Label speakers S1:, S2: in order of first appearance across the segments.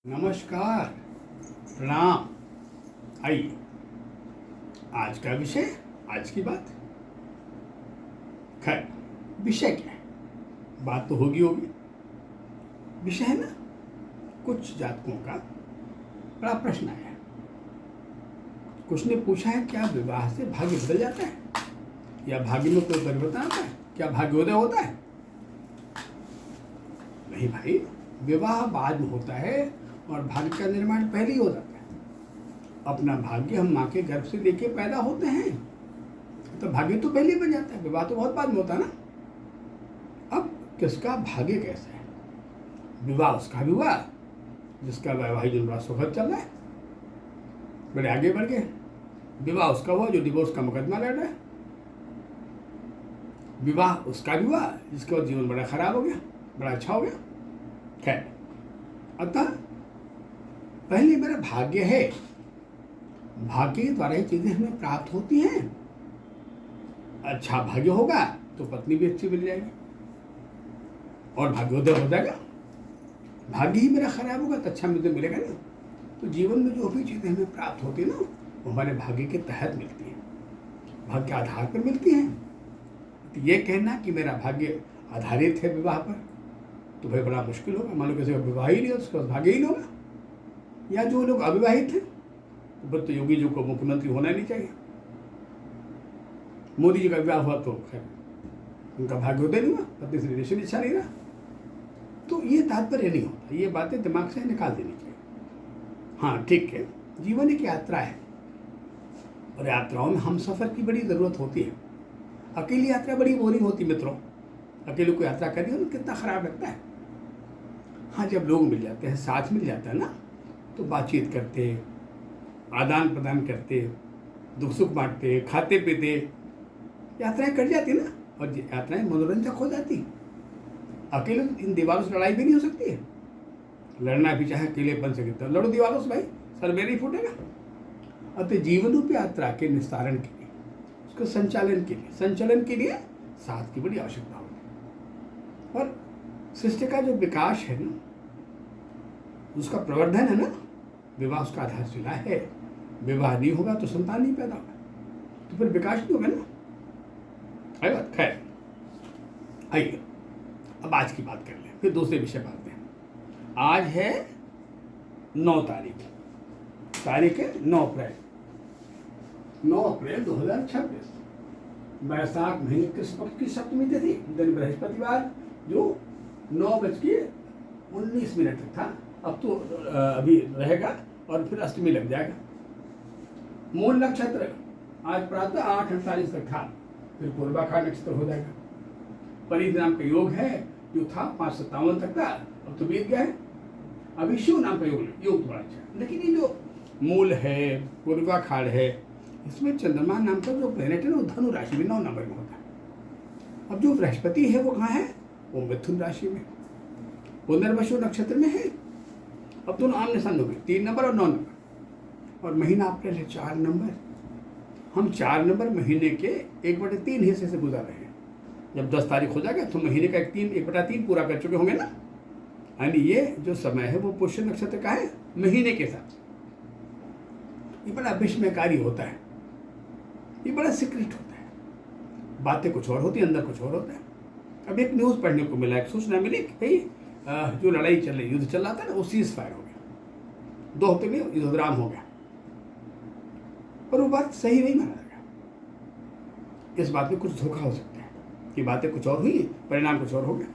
S1: नमस्कार, प्रणाम। आइए, आज का विषय, आज की बात। खैर, विषय क्या है? बात तो होगी होगी। विषय है ना, कुछ जातकों का बड़ा प्रश्न आया। कुछ ने पूछा है, क्या विवाह से भाग्य बदल जाता है या भाग्य में कोई परिवर्तन आता है? क्या भाग्योदय होता है? नहीं भाई, विवाह बाद में होता है और भाग्य का निर्माण पहले ही हो जाता है। अपना भाग्य हम माँ के गर्भ से लेके पैदा होते हैं, तो भाग्य तो पहले ही बन जाता है, विवाह तो बहुत बाद में होता है ना। अब किसका भाग्य कैसा है? विवाह उसका भी हुआ जिसका वैवाहिक जीवन बड़ा सुखद चल रहा है, बड़े आगे बढ़ गए। विवाह उसका हुआ जो डिवोर्स का मुकदमा लड़ रहा है। विवाह उसका भी हुआ जिसका जीवन बड़ा खराब हो गया, बड़ा अच्छा हो गया। खैर, अतः पहले मेरा भाग्य है, भाग्य के द्वारा ही चीजें हमें प्राप्त होती हैं। अच्छा भाग्य होगा तो पत्नी भी अच्छी मिल जाएगी और भाग्योदय हो जाएगा। भाग्य ही मेरा खराब होगा तो अच्छा मुझे मिलेगा ना। तो जीवन में जो भी चीजें हमें प्राप्त होती है ना, वो हमारे भाग्य के तहत मिलती हैं, भाग्य के आधार पर मिलती हैं। तो ये कहना कि मेरा भाग्य आधारित है विवाह पर, तो भाई बड़ा मुश्किल होगा। मान लो किसी का विवाह ही नहीं हो, उसका भाग्य ही नहीं होगा। या जो लोग अविवाहित हैं, तो योगी जी को मुख्यमंत्री होना नहीं चाहिए। मोदी जी का विवाह हुआ तो खैर उनका भाग्योदय नहीं हुआ, पत्नी से रिलेशन अच्छा नहीं रहा। तो ये तात्पर्य नहीं होता, ये बातें दिमाग से निकाल देनी चाहिए। हाँ ठीक है, जीवन एक यात्रा है और यात्राओं में हम सफर की बड़ी जरूरत होती है। अकेली यात्रा बड़ी बोरिंग होती मित्रों। अकेले को यात्रा करिए ना, कितना खराब लगता है। हाँ, जब लोग मिल जाते हैं, साथ मिल जाता है ना, तो बातचीत करते, आदान प्रदान करते, दुख सुख बांटते, खाते पीते, यात्राएं कट जाती ना। और यात्राएं मनोरंजक हो जाती। अकेले इन दीवारों से लड़ाई भी नहीं हो सकती है। लड़ना भी चाहे अकेलेपन से कितना लड़ो दीवारों से, भाई सर मेरे ही फूटेगा। अतः जीवन रूपी यात्रा के निस्तारण के लिए, उसके संचालन के लिए साथ की बड़ी आवश्यकता होती है। और सृष्टि का जो विकास है ना, उसका प्रवर्धन है ना, विवाह उसका आधारशिला है। विवाह नहीं होगा तो संतान नहीं पैदा होगा, तो फिर विकास नहीं होगा ना। आई बात। खैर, आइए अब आज की बात कर लें, फिर दूसरे विषय पर आते हैं। आज है 9 तारीख, तारीख है 9 अप्रैल 2026। बैसाख महीने किस वक्त की सप्तमी तिथि, दिन बृहस्पतिवार, जो 9:19 तक था। अब तो अभी रहेगा और फिर अष्टमी लग जाएगा। मूल नक्षत्र आज प्रातः 8:48 तक था, फिर पूर्वाखाड़ नक्षत्र हो जाएगा। परिध नाम का योग है, जो था 5:57 तक था, अब तो बीत गया है। अभी शिव नाम का योग थोड़ा अच्छा है। लेकिन ये जो मूल है, पूर्वाखाड़ है, इसमें चंद्रमा नाम का जो प्लेनेट है ना, वो धनु राशि में 9 नंबर में होता है। अब जो बृहस्पति है वो कहाँ है? वो मिथुन राशि में, पुनर्वसु नक्षत्र में है। अब दोनों आमने सामने हो गए, 3 नंबर और 9 नंबर। और महीना अप्रैल है 4 नंबर। हम 4 नंबर महीने के 1/3 हिस्से से गुजर रहे हैं। जब 10 तारीख हो जाएगा तो महीने का 1/3 पूरा कर चुके होंगे ना। यानी ये जो समय है वो पुष्य नक्षत्र का है, महीने के साथ। ये बड़ा विस्मयकारी होता है, ये बड़ा सीक्रेट होता है। बातें कुछ और होती है, अंदर कुछ और होता है। अब एक न्यूज़ पढ़ने को मिला, एक सूचना मिली कि भाई जो लड़ाई चल रही, युद्ध चल रहा था ना, वो सीज फायर हो गया। 2 हफ्ते में युद्ध विराम हो गया। पर वो बात सही नहीं माना गया। इस बात में कुछ धोखा हो सकता है कि बातें कुछ और हुई, परिणाम कुछ और हो गया।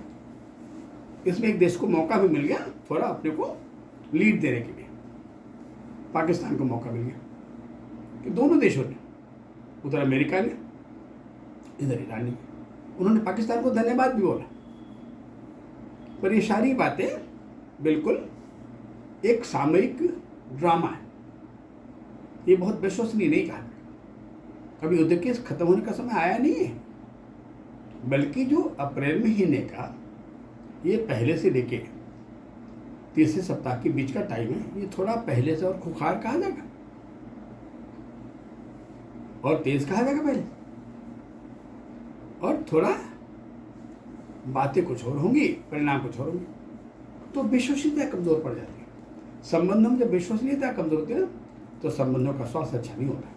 S1: इसमें एक देश को मौका भी मिल गया थोड़ा अपने को लीड देने के लिए। पाकिस्तान को मौका मिल गया कि दोनों देशों ने, उधर अमेरिका ने, इधर ईरान ने, उन्होंने पाकिस्तान को धन्यवाद भी बोला। पर ये सारी बातें बिल्कुल एक सामयिक ड्रामा है, ये बहुत विश्वसनीय नहीं कहा। अभी युद्ध के खत्म होने का समय आया नहीं है, बल्कि जो अप्रैल महीने का ये पहले से लेके तीसरे सप्ताह के बीच का टाइम है, ये थोड़ा पहले से और खुखार कहा जाएगा और तेज कहा जाएगा पहले, और थोड़ा बातें कुछ और होंगी, परिणाम कुछ और होंगे। तो विश्वसनीयता कमजोर पड़ जाती है। संबंधों में जब विश्वसनीयता कमजोर होती है ना, तो संबंधों का स्वास्थ्य अच्छा नहीं होता।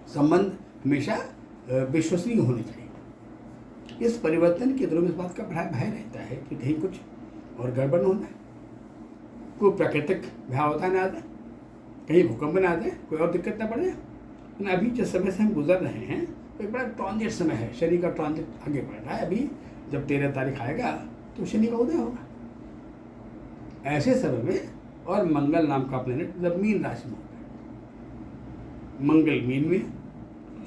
S1: संबंध हमेशा विश्वसनीय होने चाहिए। इस परिवर्तन के दिनों में इस बात का बड़ा भय रहता है कि कहीं कुछ और गड़बड़ होना है, कोई प्राकृतिक भयावता ना आ जाए, कहीं भूकंप ना आ जाए, कोई और दिक्कत ना पड़ जाए। लेकिन अभी जिस समय से हम गुजर रहे हैं तो एक बड़ा ट्रांजिट समय है, शनि का ट्रांजिट आगे बढ़ रहा है। अभी जब 13 तारीख आएगा तो शनि का उदय होगा। ऐसे समय में और मंगल नाम का प्लेनेट जब मीन राशि में होता है, मंगल मीन में,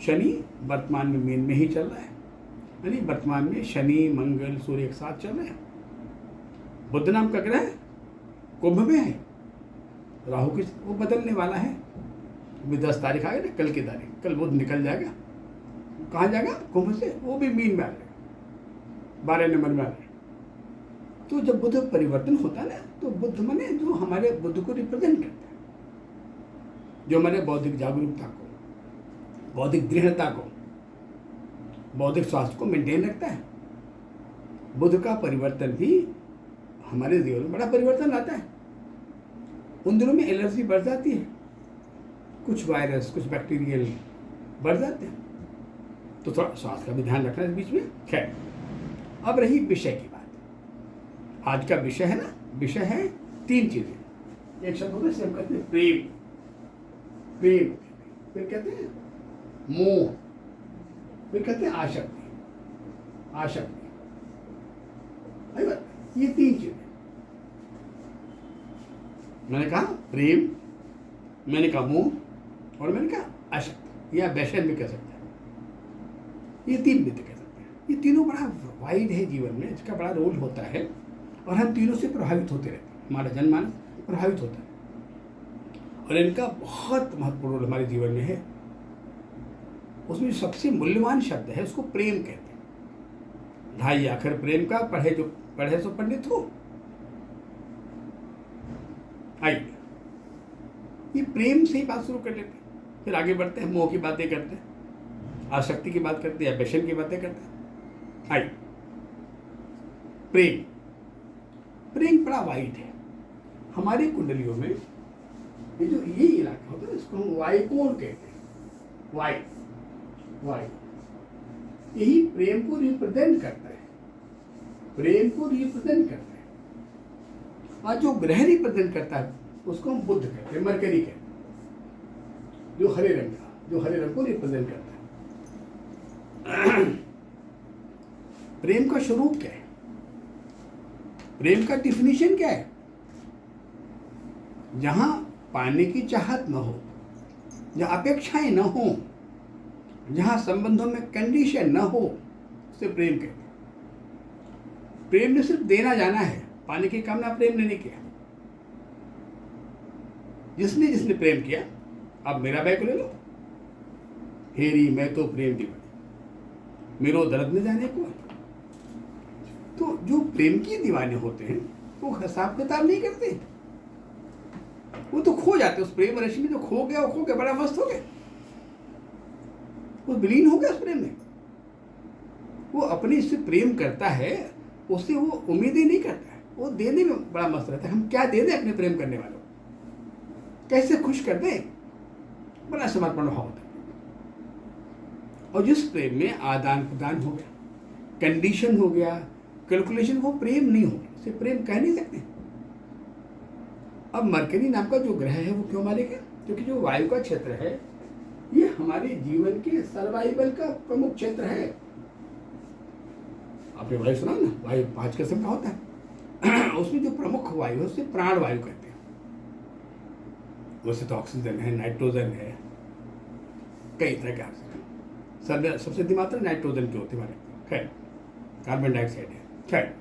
S1: शनि वर्तमान में मीन में ही चल रहा है, यानी वर्तमान में शनि मंगल सूर्य एक साथ चल रहे हैं। बुध नाम का ग्रह कुंभ में है, राहु की वो बदलने वाला है। अभी 10 तारीख आएगा ना, कल की तारीख, कल बुध निकल जाएगा। कहाँ जाएगा? कुंभ से, वो भी मीन में आ जाएगा, 12 नंबर में आ जाएगा। तो जब बुध परिवर्तन होता है ना, तो बुध माने जो हमारे बुद्ध को रिप्रेजेंट करता है, जो हमारे बौद्धिक जागरूकता को, बौद्धिक दृढ़ता को, बौद्धिक स्वास्थ्य को मेंटेन रखता है। बुध का परिवर्तन भी हमारे जीवन में बड़ा परिवर्तन लाता है। उन दिनों में एलर्जी बढ़ जाती है, कुछ वायरस कुछ बैक्टीरियल बढ़ जाते हैं, तो थोड़ा स्वास्थ्य का भी ध्यान रखना इस बीच में। खैर, अब रही विषय की बात। आज का विषय है ना, विषय है 3 चीजें। एक शब्द होता है, हम कहते हैं प्रेम, प्रेम, फिर कहते हैं मोह, फिर कहते हैं आसक्ति, आसक्ति। ये 3 चीजें मैंने कहा, प्रेम, मैंने कहा मोह, और मैंने कहा आसक्ति या व्यसन भी कह सकते हैं। ये 3 वित्त कह सकते हैं। ये तीनों बड़ा वाइड है जीवन में, इसका बड़ा रोल होता है और हम तीनों से प्रभावित होते रहते हैं। हमारा जनमानस प्रभावित होता है और इनका बहुत महत्वपूर्ण रोल हमारे जीवन में है। उसमें सबसे मूल्यवान शब्द है, उसको प्रेम कहते हैं। 2.5 अक्षर प्रेम का, पढ़े सो पंडित हो। आइए, ये प्रेम से ही बात शुरू कर लेते हैं, फिर आगे बढ़ते हैं, मोह की बातें करते हैं, आसक्ति की बात करते हैं या व्यसन की बातें करते हैं। आइए, प्रेम। प्रेम बड़ा वाइड है। हमारी कुंडलियों में ये जो ये इलाका होता है, इसको हम वायुकोण कहते हैं। वायु यही प्रेम को रिप्रेजेंट करता है, प्रेम को रिप्रेजेंट करता है। और जो ग्रह रिप्रेजेंट करता है उसको हम बुध कहते हैं, मरकरी कहते हैं, जो हरे रंग को रिप्रेजेंट करता है। प्रेम का स्वरूप क्या है? प्रेम का डिफिनीशन क्या है? जहां पाने की चाहत न हो, जहां अपेक्षाएं न हो, जहां संबंधों में कंडीशन न हो, उसे प्रेम कहते हैं। प्रेम ने सिर्फ देना जाना है, पाने की कामना प्रेम ने नहीं किया। जिसने प्रेम किया, अब मेरा बैग ले लो, हेरी मैं तो प्रेम दीवानी, मेरो दर्द न जाने को। तो जो प्रेम की दीवाने होते हैं वो हिसाब किताब नहीं करते, वो तो खो जाते उस प्रेम राशि में। जो खो गया वो खो गया, बड़ा मस्त हो गया, वो विलीन हो गया उस प्रेम में। वो अपने से प्रेम करता है, उससे वो उम्मीदें नहीं करता है, वो देने में बड़ा मस्त रहता है। हम क्या दे दें अपने प्रेम करने वालों को, कैसे खुश कर दें, बड़ा समर्पण भाव होता है। और जिस प्रेम में आदान प्रदान हो गया, कंडीशन हो गया, कैलकुलेशन, वो प्रेम नहीं होगा, उसे प्रेम कह नहीं सकते। अब मरकरी नाम का जो ग्रह है वो क्यों मालिक है? क्योंकि जो वायु का क्षेत्र है ये हमारे जीवन के सर्वाइवल का प्रमुख क्षेत्र है। आपने वायु सुना ना, वायु 5 किस्म का होता है। उसमें जो प्रमुख वायु है उसे प्राण वायु कहते हैं। वैसे तो ऑक्सीजन है, नाइट्रोजन है, कई तरह के ऑक्सीजन, सबसे अधिमात्रा नाइट्रोजन की होती है हमारे। खैर, कार्बन डाइऑक्साइड है। खैर,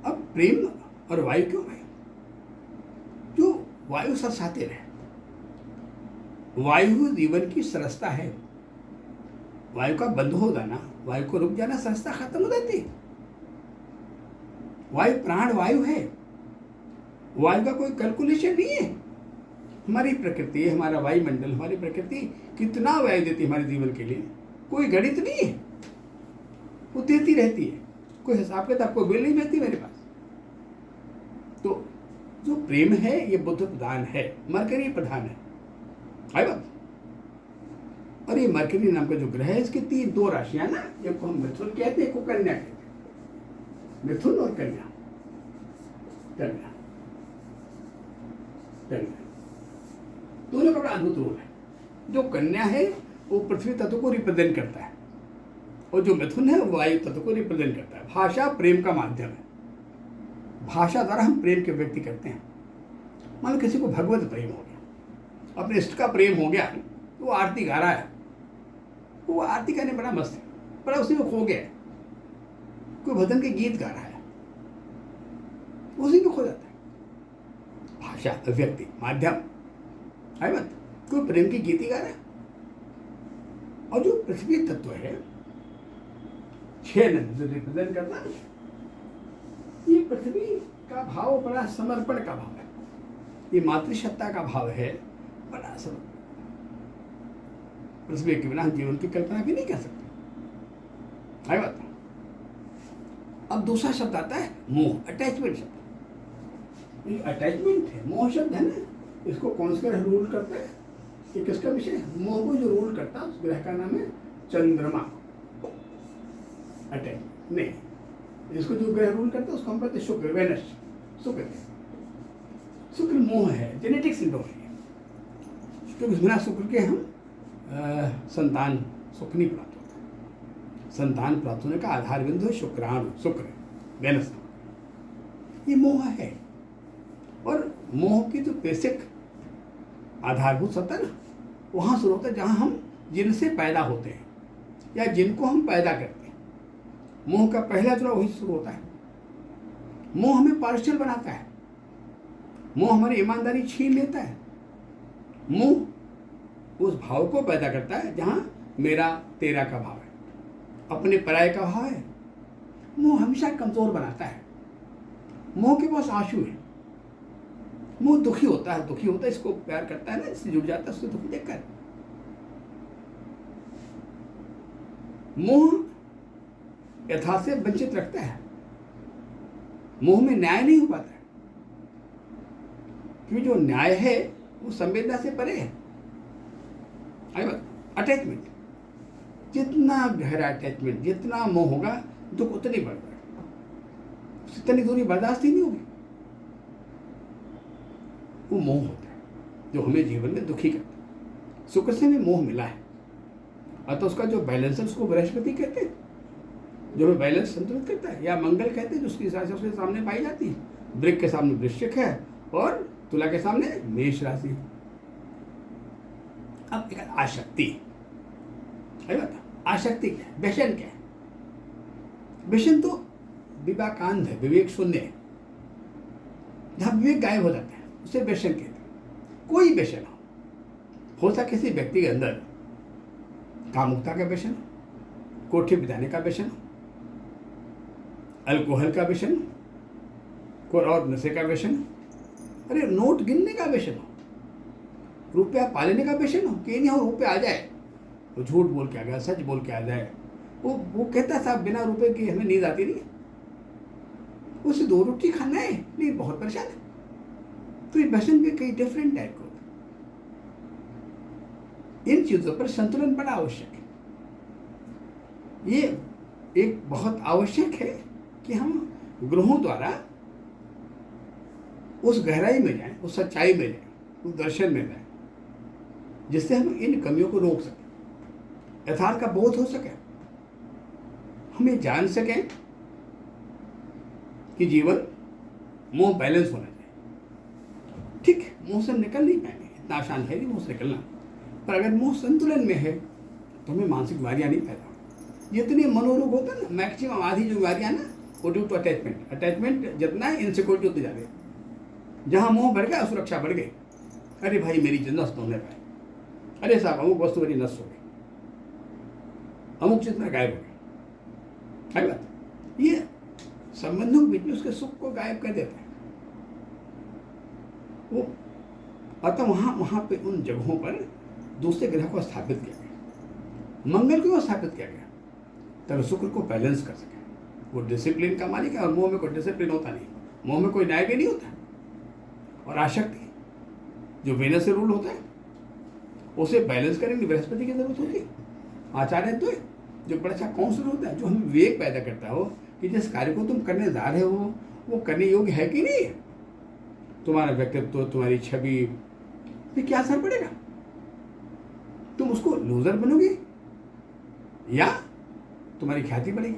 S1: अब प्रेम और वायु क्यों है? जो वायु सरसाते रहे, वायु जीवन की सरसता है। वायु का बंद हो जाना, वायु को रुक जाना, सरसता खत्म हो जाती है। वायु प्राण वायु है, वायु का कोई कैलकुलेशन नहीं है। हमारी प्रकृति, हमारा वायुमंडल, हमारी प्रकृति कितना वायु देती है हमारे जीवन के लिए, कोई गणित नहीं है, वो देती रहती है, कोई हिसाब किताब, कोई बिल नहीं रहती मेरे पास। तो जो प्रेम है ये बुध प्रधान है, मरकरी प्रधान है बात। और ये मरकरी नाम का जो ग्रह है इसके दो राशियां ना, एक को हम मिथुन कहते हैं, एक को कन्या कहते हैं। मिथुन और कन्या, कन्या कन्या दोनों का बड़ा अद्भुत रोल है। जो कन्या है वो पृथ्वी तत्व को रिप्रेजेंट करता है और जो मिथुन है वो वायु तत्व को रिप्रेजेंट करता है। भाषा प्रेम का माध्यम है, भाषा द्वारा हम प्रेम के व्यक्ति करते हैं। मान लो किसी को भगवत प्रेम हो गया, अपने इष्ट का प्रेम हो गया, वो आरती गा रहा है, वो आरती गाने बड़ा मस्त है, बड़ा उसी में खो गया है। कोई भजन के गीत गा रहा है, उसी में खो जाता है। भाषा अभिव्यक्ति माध्यम है बात। कोई प्रेम की गीत ही गा रहा है। और जो पृथ्वी तत्व है 6 नंद जो रिप्रेजेंट करता है, ये पृथ्वी का भाव बड़ा समर्पण का भाव है, ये मातृसत्ता का भाव है, बड़ा समर्पण। पृथ्वी के बिना हम जीवन की कल्पना भी नहीं कर सकते, है बात। अब दूसरा शब्द आता है मोह, अटैचमेंट शब्द। ये अटैचमेंट है, मोह शब्द है ना, इसको कौन सा ग्रह रूल करता है, ये किसका विषय है? मोह को जो रूल करता है उस ग्रह का नाम है चंद्रमा। अटैचमेंट नहीं, इसको जो ग्रह रूल करता है उसको हम कहते हैं शुक्र, वेनस, शुक्र। शुक्र मोह है, जेनेटिक सिंड्रोम है, क्योंकि बिना शुक्र के हम संतान सुख नहीं प्राप्त होता। संतान प्राप्त होने का आधार बिंदु है शुक्राणु, शुक्र, वेनस। ये मोह है। और मोह की जो बेसिक आधारभूत सत्ता ना, वहाँ शुरू होता है जहाँ हम जिनसे पैदा होते हैं या जिनको हम पैदा करते हैं। मोह का पहला जुड़ा वही शुरू होता है। मोह हमें पार्शियल बनाता है, मोह हमारी ईमानदारी छीन लेता है। मोह उस भाव को पैदा करता है जहाँ मेरा तेरा का भाव है, अपने पराये का भाव है। मोह हमेशा कमजोर बनाता है। मोह के पास आंसू है, मोह दुखी होता है, दुखी होता है, इसको प्यार करता है ना, इससे जुड़ जाता है उससे दुखी देखकर। मोह यथार्थ से वंचित रखता है। मोह में न्याय नहीं हो पाता है, क्योंकि जो न्याय है वो संवेदना से परे है। अटैचमेंट, जितना गहरा अटैचमेंट, जितना मोह होगा दुख उतनी बढ़ जाएगा, उतनी दूरी बर्दाश्त ही नहीं होगी। वो मोह होता है जो हमें जीवन में दुखी करता है। शुक्र से हमें मोह मिला है, अतः उसका जो बैलेंस है उसको बृहस्पति कहते हैं, जो हमें बैलेंस संतुलित करता है, या मंगल कहते हैं जो उसकी राशि उसके सामने पाई जाती है। वृक्ष के सामने वृश्चिक है और तुला के सामने मेष राशि है। अब एक आसक्ति है, बता आसक्ति क्या है, व्यसन क्या है? व्यसन तो विवेकांध है, विवेक शून्य है, जहाँ विवेक गायब हो जाता है उसे व्यसन कहते हैं। कोई व्यसन हो सकता किसी व्यक्ति के अंदर कामुकता का व्यसन, कोठी बिताने का व्यसन, अल्कोहल का व्यसन, कोई और नशे का व्यसन, अरे नोट गिनने का व्यसन हो, रुपया पालेने का व्यसन हो कि नहीं हो रुपया आ जाए, वो झूठ बोल के आ गया, सच बोल के आ जाए। वो कहता था बिना रुपए की हमें नींद आती नहीं, उसे 2 रोटी खाना है नहीं बहुत परेशान है। तो ये व्यसन भी कई डिफरेंट टाइप का। इन चीजों पर संतुलन बड़ा आवश्यक है। ये एक बहुत आवश्यक है कि हम ग्रहों द्वारा उस गहराई में जाएं, उस सच्चाई में जाएं, उस दर्शन में जाएं, जिससे हम इन कमियों को रोक सकें, यथार्थ का बोध हो सके, हमें जान सकें कि जीवन मोह बैलेंस होना चाहिए। ठीक, मोह से निकल नहीं पाएंगे, इतना आसान है नहीं मोह से निकलना, पर अगर मोह संतुलन में है तो हमें मानसिक बीमारियां नहीं पैदा होती। जितने मनोरोग होते हैं ना, मैक्सिमम आधी जो बीमारियां ना वो ड्यू टू अटैचमेंट। अटैचमेंट जितना है इनसिक्योरिटी होती जा रही है। जहाँ मोह बढ़ गया असुरक्षा बढ़ गई, अरे भाई मेरी नस तोड़ने पाए, अरे साहब अमुक वस्तु मेरी नस हो गई, अमुक चीज में गायब हो गई, है बात। ये संबंधों के बीच में उसके सुख को गायब कर देता है वो। अतः वहाँ पे उन जगहों पर दूसरे ग्रह को स्थापित किया गया। मंगल को स्थापित किया गया तब शुक्र को बैलेंस कर सके। वो डिसिप्लिन का मालिक है और मोह में कोई डिसिप्लिन होता नहीं, मोह में कोई न्याय भी नहीं होता। और आसक्ति जो वेनस से रूल होता है उसे बैलेंस करने के लिए बृहस्पति की जरूरत होती है। आचार्य तो जो बड़ा अच्छा काउंसलर होता है, जो हमें विवेक पैदा करता हो कि जिस कार्य को तुम करने जा रहे हो वो करने योग्य है कि नहीं है। तुम्हारा व्यक्तित्व, तुम्हारी छवि पे क्या असर पड़ेगा? तुम उसको लूजर बनोगे या तुम्हारी ख्याति बढ़ेगी?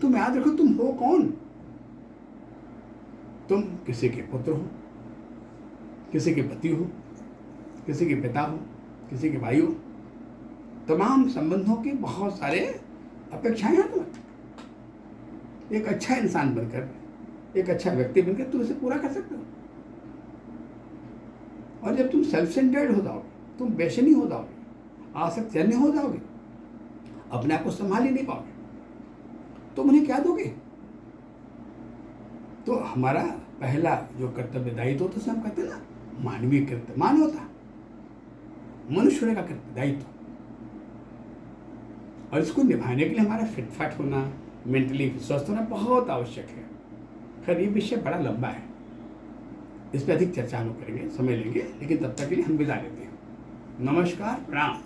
S1: तुम याद रखो तुम हो कौन। तुम किसी के पुत्र हो, किसी के पति हो, किसी के पिता हो, किसी के भाई हो। तमाम संबंधों की बहुत सारे अपेक्षाएं हैं तुम्हें। एक अच्छा इंसान बनकर, एक अच्छा व्यक्ति बनकर तुम इसे पूरा कर सकते हो। और जब तुम सेल्फ सेंटर्ड हो जाओगे, तुम बेचैनी हो जाओगे, आसक्तजन्य हो जाओगे, अपने आप को संभाल ही नहीं पाओगे, तुम उन्हें क्या दोगे? तो हमारा पहला जो कर्तव्य दायित्व होता है, हम कहते हैं ना मानवीय कर्तव्य, मानवता, मनुष्य होने का कर्तव्य दायित्व। और इसको निभाने के लिए हमारा फिटफाट होना, मेंटली स्वस्थ होना बहुत आवश्यक है। खैर ये विषय बड़ा लंबा है, इस पर अधिक चर्चा हम करेंगे, समय लेंगे, लेकिन तब तक के लिए हम विदा लेते हैं। नमस्कार, प्रणाम।